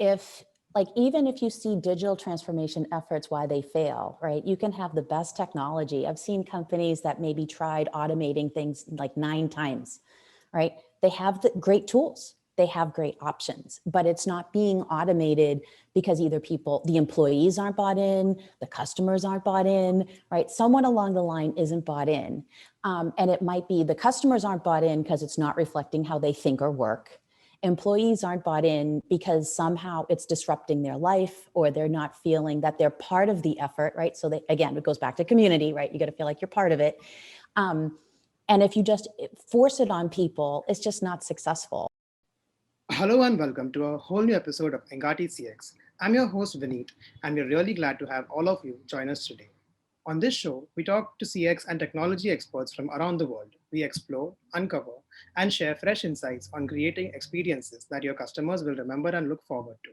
if like, even if you see digital transformation efforts, why they fail, right? You can have the best technology. I've seen companies that maybe tried automating things like 9 times, right? They have the great tools, they have great options, but it's not being automated because either the employees aren't bought in, the customers aren't bought in, right? Someone along the line isn't bought in. And it might be the customers aren't bought in because it's not reflecting how they think or work. Employees aren't bought in because somehow it's disrupting their life, or they're not feeling that they're part of the effort, right? So again, it goes back to community, right? You got to feel like you're part of it. And if you just force it on people, it's just not successful. Hello and welcome to a whole new episode of Engati CX. I'm your host Vineet, and we're really glad to have all of you join us today. On this show, we talk to CX and technology experts from around the world. We explore, uncover, and share fresh insights on creating experiences that your customers will remember and look forward to.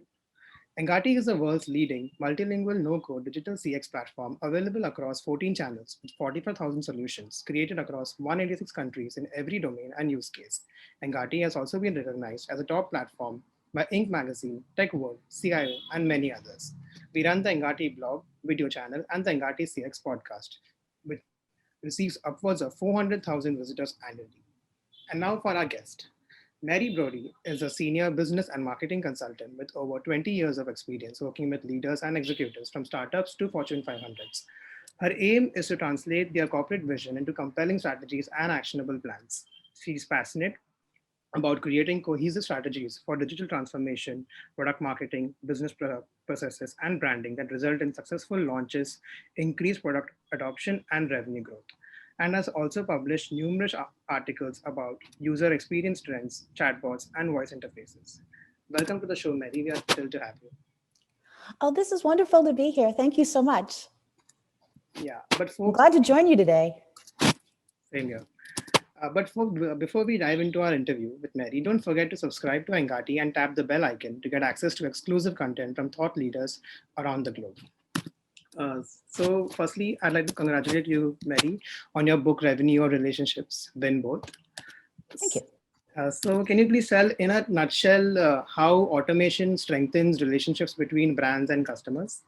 Engati is the world's leading multilingual no-code digital CX platform available across 14 channels with 45,000 solutions created across 186 countries in every domain and use case. Engati has also been recognized as a top platform by Inc. magazine, Tech World, CIO, and many others. We run the Engati blog, video channel, and the Engati CX podcast, which receives upwards of 400,000 visitors annually. And now for our guest. Mary Brodie is a senior business and marketing consultant with over 20 years of experience working with leaders and executives from startups to Fortune 500s. Her aim is to translate their corporate vision into compelling strategies and actionable plans. She's passionate about creating cohesive strategies for digital transformation, product marketing, business processes, and branding that result in successful launches, increased product adoption, and revenue growth, and has also published numerous articles about user experience trends, chatbots, and voice interfaces. Welcome to the show, Mary. We are thrilled to have you. Oh, this is wonderful to be here. Thank you so much. Yeah, but folks, I'm glad to join you today. Same here. But folks, before we dive into our interview with Mary, don't forget to subscribe to Engati and tap the bell icon to get access to exclusive content from thought leaders around the globe. So firstly, I'd like to congratulate you, Mary, on your book, Revenue or Relationships, Win Both. Thank you. So can you please tell in a nutshell how automation strengthens relationships between brands and customers?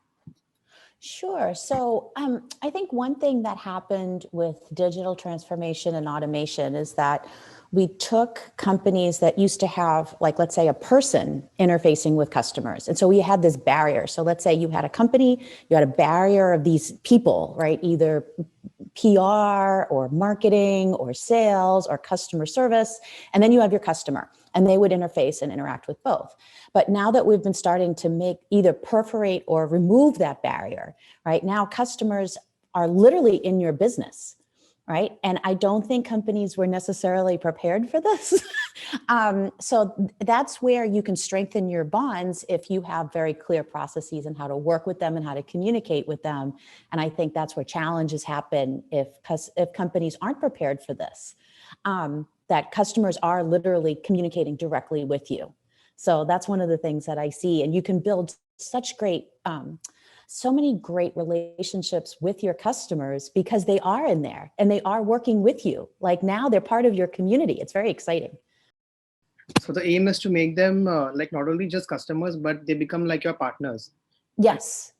Sure. So I think one thing that happened with digital transformation and automation is that we took companies that used to have, like, let's say, a person interfacing with customers. And so we had this barrier. So let's say you had a company, you had a barrier of these people, right? Either PR or marketing or sales or customer service. And then you have your customer, and they would interface and interact with both. But now that we've been starting to make either perforate or remove that barrier, right? Now customers are literally in your business, right? And I don't think companies were necessarily prepared for this. So that's where you can strengthen your bonds if you have very clear processes and how to work with them and how to communicate with them. And I think that's where challenges happen if companies aren't prepared for this, that customers are literally communicating directly with you. So that's one of the things that I see. And you can build such great, so many great relationships with your customers because they are in there and they are working with you. Like now they're part of your community. It's very exciting. So the aim is to make them like not only just customers, but they become like your partners. Yes.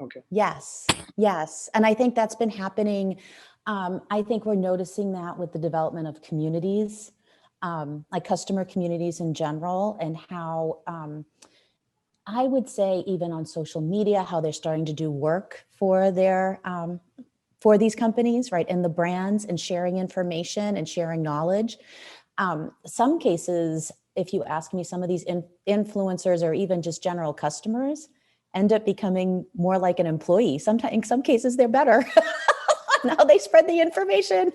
Okay. Yes. Yes. And I think that's been happening. I think we're noticing that with the development of communities, like customer communities in general, and how I would say even on social media, how they're starting to do work for their for these companies, right? And the brands, and sharing information and sharing knowledge. Some cases, if you ask me, some of these influencers or even just general customers end up becoming more like an employee. Sometimes, in some cases, they're better. Now they spread the information.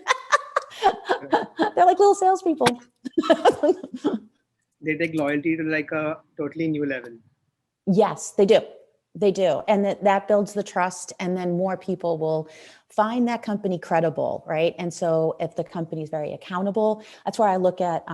They're like little salespeople. They take loyalty to like a totally new level. Yes, they do. They do. And that builds the trust. And then more people find that company credible, right? And so if the company is very accountable, that's where I look at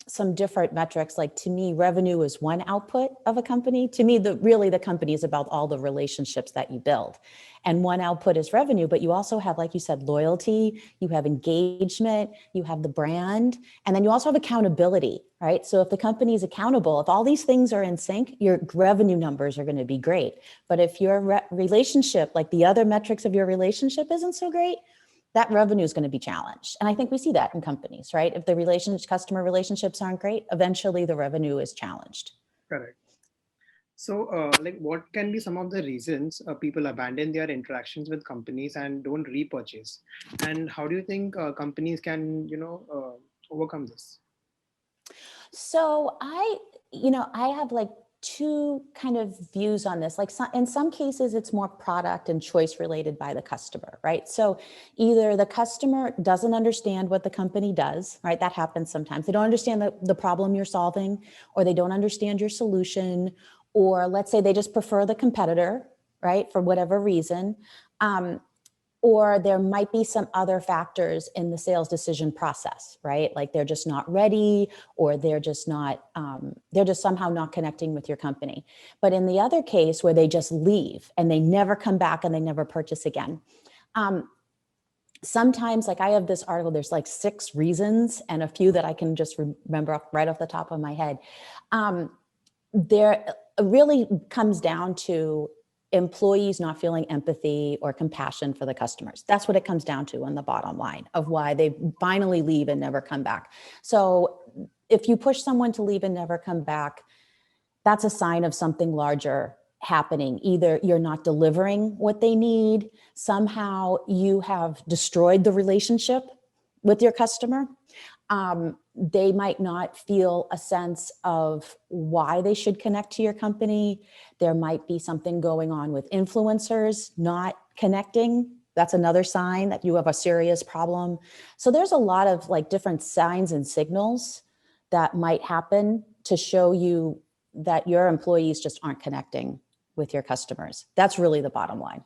some different metrics. Like to me, revenue is one output of a company. To me, the company is about all the relationships that you build. And one output is revenue, but you also have, like you said, loyalty, you have engagement, you have the brand, and then you also have accountability, right? So if the company is accountable, if all these things are in sync, your revenue numbers are going to be great. But if your relationship, like the other metrics of your relationship isn't so great, that revenue is going to be challenged. And I think we see that in companies, right? If the customer relationships aren't great, eventually the revenue is challenged. Correct. So, like, what can be some of the reasons people abandon their interactions with companies and don't repurchase? And how do you think companies can, overcome this? So I have like two kind of views on this. Like in some cases, it's more product and choice related by the customer, right? So either the customer doesn't understand what the company does, right? That happens sometimes. They don't understand the problem you're solving, or they don't understand your solution, or let's say they just prefer the competitor, right? For whatever reason. Or there might be some other factors in the sales decision process, right? Like they're just not ready, or they're just somehow not connecting with your company. But in the other case where they just leave and they never come back and they never purchase again, sometimes, like I have this article, there's like 6 reasons, and a few that I can just remember right off the top of my head. There really comes down to employees not feeling empathy or compassion for the customers. That's what it comes down to on the bottom line of why they finally leave and never come back. So if you push someone to leave and never come back, that's a sign of something larger happening. Either you're not delivering what they need, somehow you have destroyed the relationship with your customer. They might not feel a sense of why they should connect to your company. There might be something going on with influencers not connecting. That's another sign that you have a serious problem. So there's a lot of like different signs and signals that might happen to show you that your employees just aren't connecting with your customers. That's really the bottom line.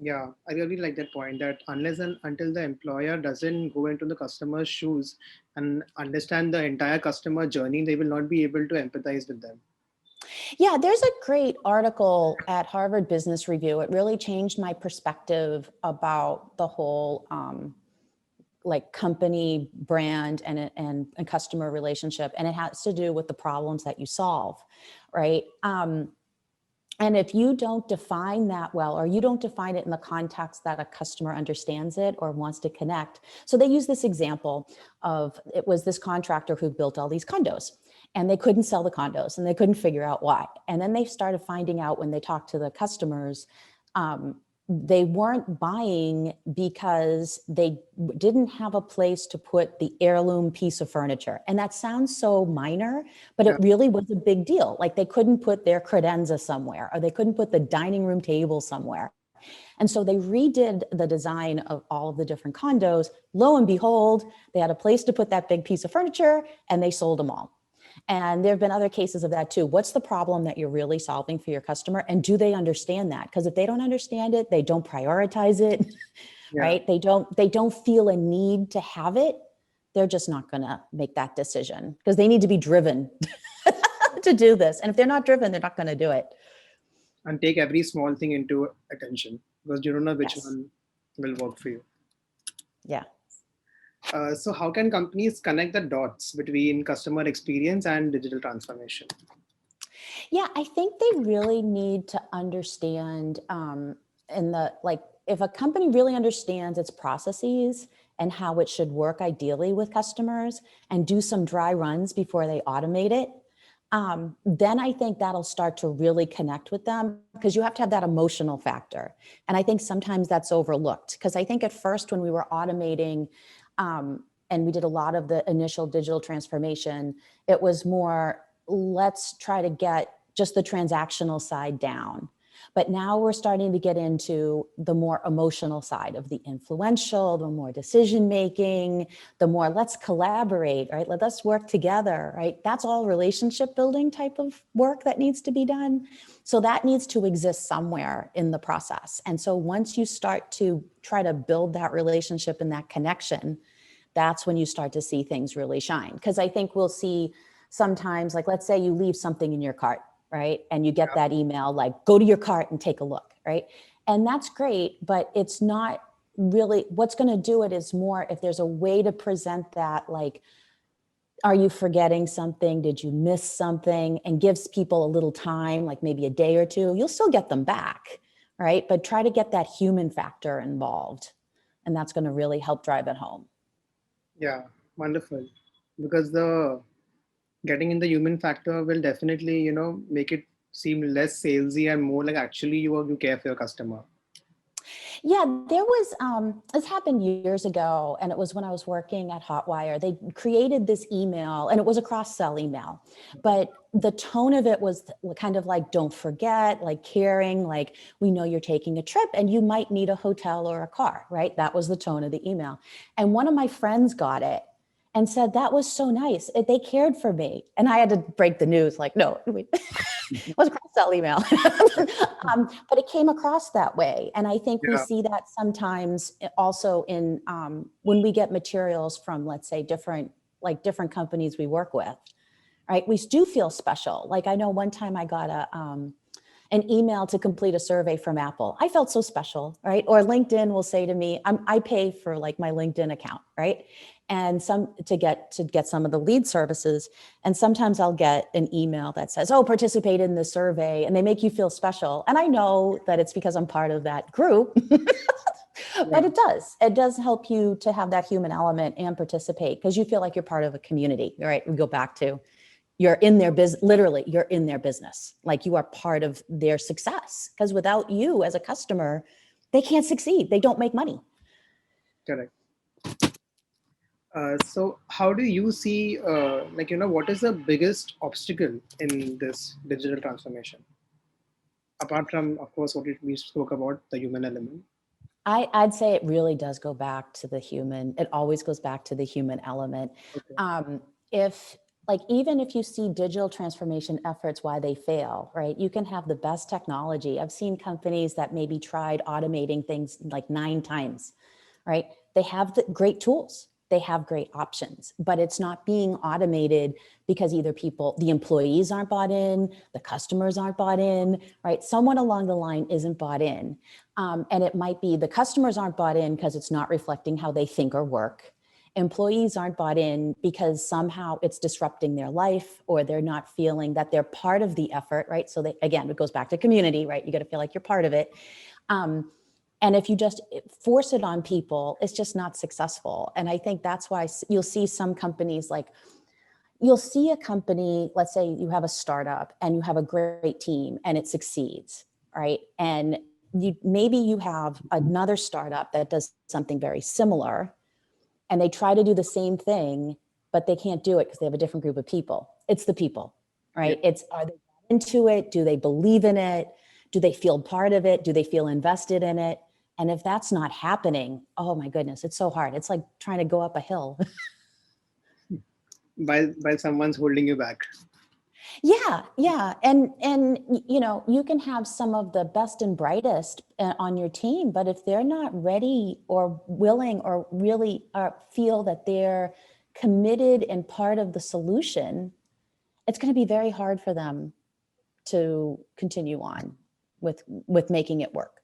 Yeah, I really like that point that unless and until the employer doesn't go into the customer's shoes and understand the entire customer journey, they will not be able to empathize with them. Yeah, there's a great article at Harvard Business Review. It really changed my perspective about the whole like company brand and customer relationship. And it has to do with the problems that you solve, right? And if you don't define that well, or you don't define it in the context that a customer understands it or wants to connect. So they use this example of, it was this contractor who built all these condos, and they couldn't sell the condos and they couldn't figure out why. And then they started finding out when they talked to the customers, they weren't buying because they didn't have a place to put the heirloom piece of furniture. And that sounds so minor, but it really was a big deal. Like they couldn't put their credenza somewhere, or they couldn't put the dining room table somewhere. And so they redid the design of all of the different condos. Lo and behold, they had a place to put that big piece of furniture, and they sold them all. And there have been other cases of that too. What's the problem that you're really solving for your customer? And do they understand that? Because if they don't understand it, they don't prioritize it, right? They don't feel a need to have it. They're just not going to make that decision because they need to be driven to do this. And if they're not driven, they're not going to do it. And take every small thing into attention because you don't know which one will work for you. Yeah. So how can companies connect the dots between customer experience and digital transformation? Yeah, I think they really need to understand if a company really understands its processes and how it should work ideally with customers and do some dry runs before they automate it, then I think that'll start to really connect with them, because you have to have that emotional factor. And I think sometimes that's overlooked, because I think at first when we were automating, and we did a lot of the initial digital transformation, it was more, let's try to get just the transactional side down. But now we're starting to get into the more emotional side of the influential, the more decision making, the more let's collaborate, right? Let's work together, right? That's all relationship building type of work that needs to be done. So that needs to exist somewhere in the process. And so once you start to try to build that relationship and that connection, that's when you start to see things really shine. Because I think we'll see sometimes, like, let's say you leave something in your cart, right? And you get that email, like, go to your cart and take a look, right? And that's great, but it's not really what's going to do it is more if there's a way to present that, like, are you forgetting something? Did you miss something? And gives people a little time, like maybe a day or two, you'll still get them back, right? But try to get that human factor involved. And that's going to really help drive it home. Yeah, wonderful. Because the getting in the human factor will definitely, make it seem less salesy and more like actually you care for your customer. Yeah, there was, this happened years ago, and it was when I was working at Hotwire. They created this email, and it was a cross-sell email, but the tone of it was kind of like, don't forget, like caring, like, we know you're taking a trip and you might need a hotel or a car, right? That was the tone of the email. And one of my friends got it and said, that was so nice. They cared for me. And I had to break the news, like, no, it was a cross-sell email. But it came across that way. And I think we see that sometimes also in when we get materials from, let's say, different companies we work with, right? We do feel special. Like I know one time I got an email to complete a survey from Apple. I felt so special, right? Or LinkedIn will say to me, I pay for like my LinkedIn account, right? And some to get some of the lead services. And sometimes I'll get an email that says, oh, participate in this survey, and they make you feel special. And I know that it's because I'm part of that group, but it does help you to have that human element and participate because you feel like you're part of a community, right? We go back to, you're in their business, literally, you're in their business. Like you are part of their success because without you as a customer, they can't succeed. They don't make money. Correct. So how do you see, what is the biggest obstacle in this digital transformation? Apart from, of course, what we spoke about, the human element. I'd say it really does go back to the human. It always goes back to the human element. Okay. Even if you see digital transformation efforts, why they fail, right? You can have the best technology. I've seen companies that maybe tried automating things like 9 times, right? They have the great tools. They have great options, but it's not being automated because either the employees aren't bought in, the customers aren't bought in, right? Someone along the line isn't bought in. And it might be the customers aren't bought in because it's not reflecting how they think or work. Employees aren't bought in because somehow it's disrupting their life or they're not feeling that they're part of the effort, right? So again, it goes back to community, right? You got to feel like you're part of it. And if you just force it on people, it's just not successful. And I think that's why you'll see some companies you'll see a company, let's say you have a startup and you have a great team and it succeeds, right? And maybe you have another startup that does something very similar and they try to do the same thing, but they can't do it because they have a different group of people. It's the people, right? Yeah. Are they into it? Do they believe in it? Do they feel part of it? Do they feel invested in it? And if that's not happening, oh my goodness, it's so hard. It's like trying to go up a hill. While someone's holding you back. Yeah. And you can have some of the best and brightest on your team, but if they're not ready or willing or really feel that they're committed and part of the solution, it's going to be very hard for them to continue on with making it work.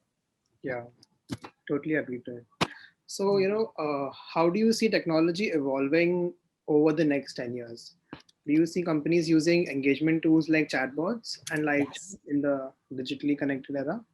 Yeah, totally agree to it. So, how do you see technology evolving over the next 10 years? Do you see companies using engagement tools like chatbots and Yes. in the digitally connected era?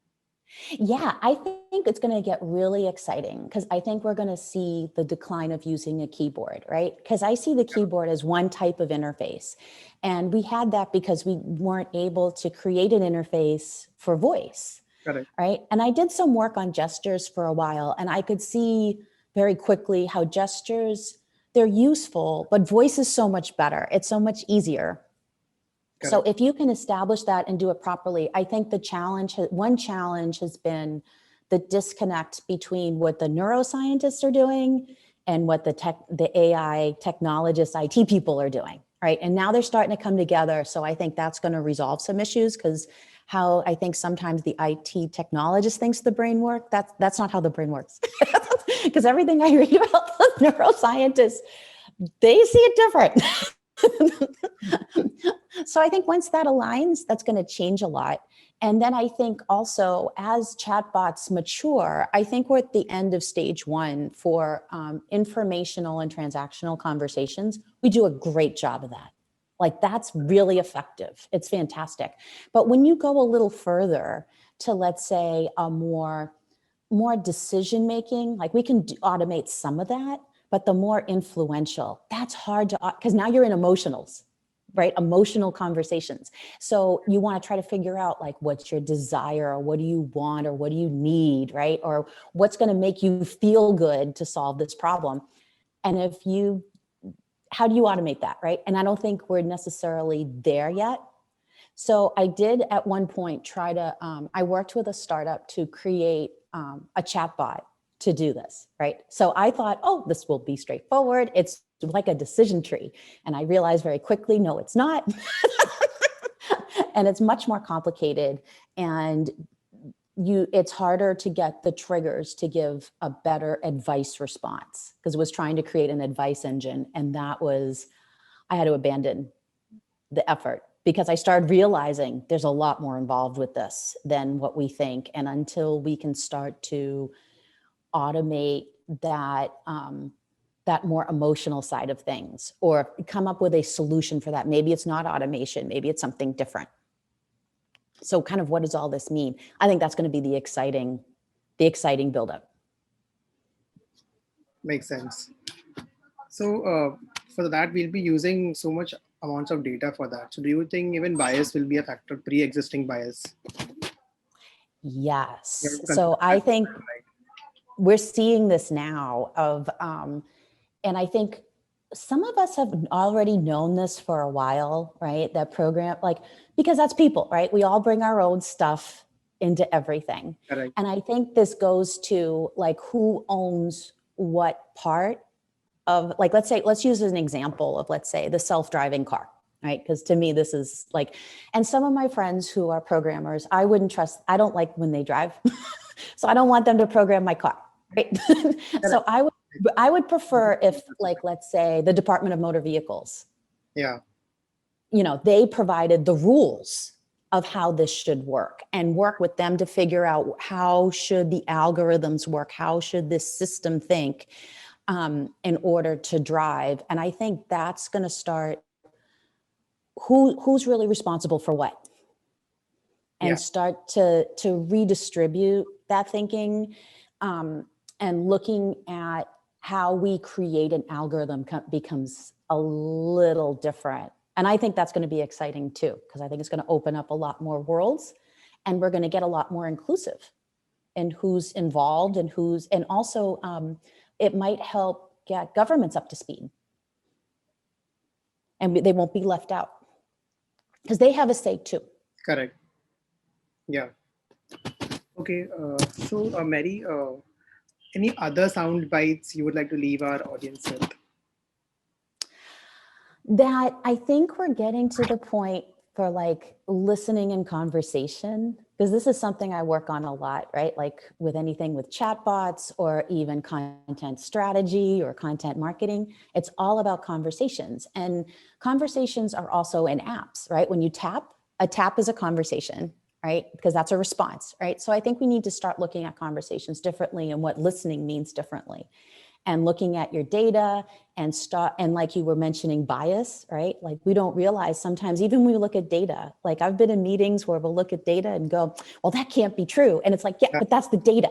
Yeah, I think it's going to get really exciting because I think we're going to see the decline of using a keyboard, right? Because I see the keyboard as one type of interface. And we had that because we weren't able to create an interface for voice, Correct. right? And I did some work on gestures for a while, and I could see very quickly how gestures, they're useful, but voice is so much better. It's so much easier. So Correct. if you can establish that and do it properly, I think one challenge has been the disconnect between what the neuroscientists are doing and what the AI technologists, IT people are doing, right? And now they're starting to come together. So I think that's going to resolve some issues, because how I think sometimes the IT technologist thinks the brain works, that's not how the brain works. Because everything I read about the neuroscientists, they see it different. So I think once that aligns, that's going to change a lot. And then I think also as chatbots mature, I think we're at the end of stage one for informational and transactional conversations. We do a great job of that. Like, that's really effective. It's fantastic. But when you go a little further to, let's say, a more decision making, like we can automate some of that, but the more influential, that's hard to, because now you're in emotionals, right? Emotional conversations. So you want to try to figure out, like, what's your desire, or what do you want, or what do you need, right? Or what's going to make you feel good to solve this problem. And how do you automate that, right? And I don't think we're necessarily there yet. So I did at one point try to, I worked with a startup to create a chatbot to do this, right? So I thought, oh, this will be straightforward. It's like a decision tree. And I realized very quickly, no, it's not. And it's much more complicated. And it's harder to get the triggers to give a better advice response, because it was trying to create an advice engine. And I had to abandon the effort, because I started realizing there's a lot more involved with this than what we think. And until we can start to automate that, that more emotional side of things, or come up with a solution for that, maybe it's not automation, maybe it's something different. So kind of, what does all this mean? I think that's going to be the exciting buildup. Makes sense. So for that, we'll be using so much amounts of data for that. So do you think even bias will be a factor, pre-existing bias? Yes. So I think we're seeing this now and I think some of us have already known this for a while, right? That program, like, because that's people, right? We all bring our own stuff into everything. Correct. And I think this goes to, like, who owns what part of, like, let's use an example of, let's say, the self-driving car, right? Because to me, this is like, and some of my friends who are programmers, I don't like when they drive. So I don't want them to program my car, right? So I would prefer if, like, let's say the Department of Motor Vehicles, Yeah, they provided the rules of how this should work, and work with them to figure out how should the algorithms work, how should this system think in order to drive. And I think that's going to start who's really responsible for what, and yeah, start to redistribute that thinking, and looking at how we create an algorithm becomes a little different. And I think that's going to be exciting too, because I think it's going to open up a lot more worlds, and we're going to get a lot more inclusive in who's involved and also it might help get governments up to speed, and they won't be left out, because they have a say too. correct. Yeah. Okay. So Mary, any other sound bites you would like to leave our audience with? That I think we're getting to the point for, like, listening and conversation, because this is something I work on a lot, right? Like with anything with chatbots, or even content strategy or content marketing, it's all about conversations. And conversations are also in apps, right? When you tap, a tap is a conversation, right? Because that's a response, right? So I think we need to start looking at conversations differently, and what listening means differently, and looking at your data, and like you were mentioning, bias, right? Like, we don't realize sometimes, even when we look at data, like, I've been in meetings where we'll look at data and go, well, that can't be true. And it's like, yeah, but that's the data.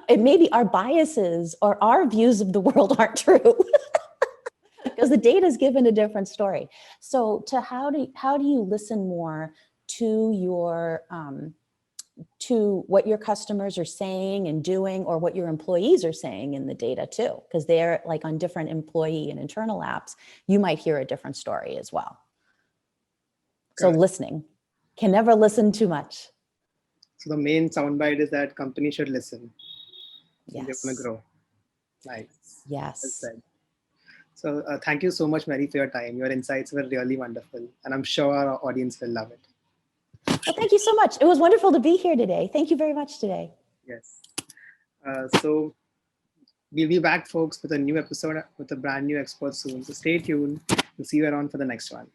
And maybe our biases or our views of the world aren't true. Because the data is given a different story. So how do you listen more to your to what your customers are saying and doing, or what your employees are saying in the data too, because they're, like, on different employee and internal apps, you might hear a different story as well. So Correct. listening, can never listen too much. So the main soundbite is that companies should listen. If they want to Yes. grow. Nice. Well Yes. said. So thank you so much, Mary, for your time. Your insights were really wonderful, and I'm sure our audience will love it. Well, thank you so much. It was wonderful to be here today. Thank you very much today. Yes. So we'll be back, folks, with a new episode with a brand new expert soon. So stay tuned. We'll see you around for the next one.